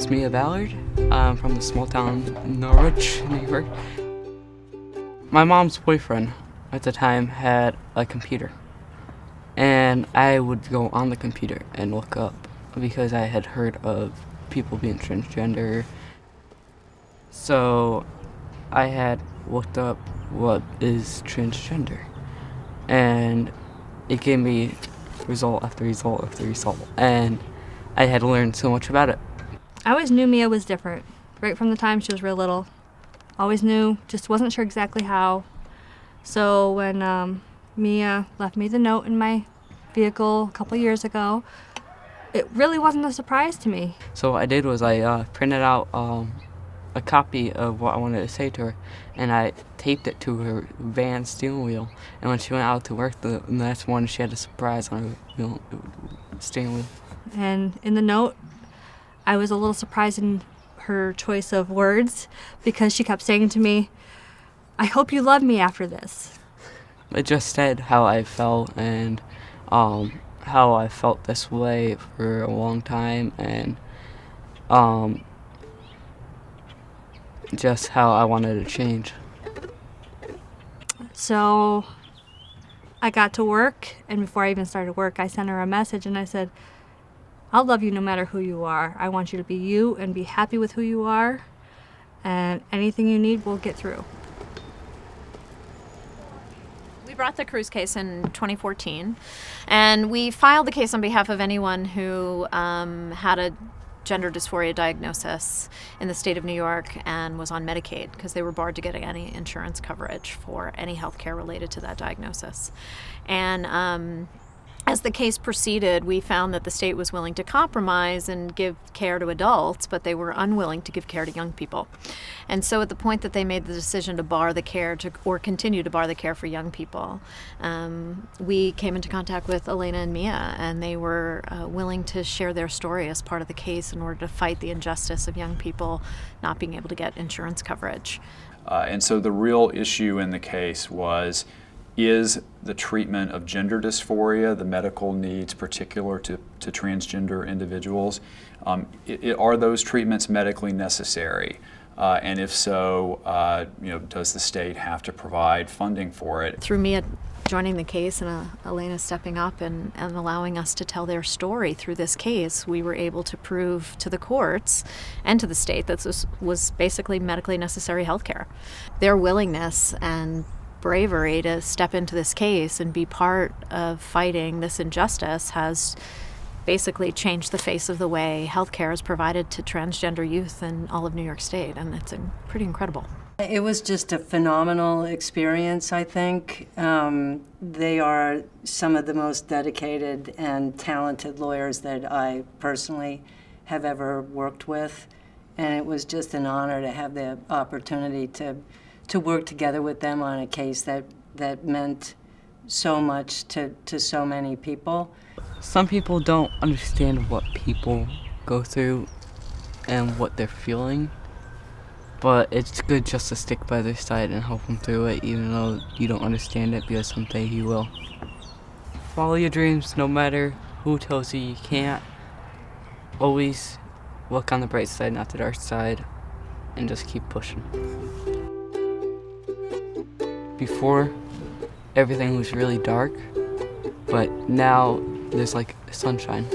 is Mia Ballard. I'm from the small town Norwich, New York. My mom's boyfriend at the time had a computer, and I would go on the computer and look up because I had heard of people being transgender. So I had looked up what is transgender, and it gave me result after result after result, and I had learned so much about it. I always knew Mia was different, right from the time she was real little. Always knew, just wasn't sure exactly how. So when Mia left me the note in my vehicle a couple years ago, it really wasn't a surprise to me. So what I did was I printed out a copy of what I wanted to say to her, and I taped it to her van steering wheel. And when she went out to work the next morning, she had a surprise on her steering wheel. And in the note, I was a little surprised in her choice of words because she kept saying to me, "I hope you love me after this." It just said how I felt, and how I felt this way for a long time, and just how I wanted to change. So I got to work, and before I even started work, I sent her a message and I said, "I'll love you no matter who you are. I want you to be you and be happy with who you are, and anything you need, we'll get through." We brought the Cruz case in 2014, and we filed the case on behalf of anyone who had a gender dysphoria diagnosis in the state of New York and was on Medicaid, because they were barred to get any insurance coverage for any health care related to that diagnosis. And as the case proceeded, we found that the state was willing to compromise and give care to adults, but they were unwilling to give care to young people. And so at the point that they made the decision to bar the care or continue to bar the care for young people, we came into contact with Elena and Mia, and they were willing to share their story as part of the case in order to fight the injustice of young people not being able to get insurance coverage. And so the real issue in the case was, is the treatment of gender dysphoria, the medical needs particular to transgender individuals, are those treatments medically necessary? And if so, does the state have to provide funding for it? Through Mia joining the case and Elena stepping up and allowing us to tell their story through this case, we were able to prove to the courts and to the state that this was basically medically necessary health care. Their willingness and bravery to step into this case and be part of fighting this injustice has basically changed the face of the way healthcare is provided to transgender youth in all of New York State, and it's pretty incredible. It was just a phenomenal experience, I think. They are some of the most dedicated and talented lawyers that I personally have ever worked with, and it was just an honor to have the opportunity to work together with them on a case that meant so much to so many people. Some people don't understand what people go through and what they're feeling, but it's good just to stick by their side and help them through it, even though you don't understand it, because someday you will. Follow your dreams no matter who tells you you can't. Always look on the bright side, not the dark side, and just keep pushing. Before, everything was really dark, but now there's like sunshine.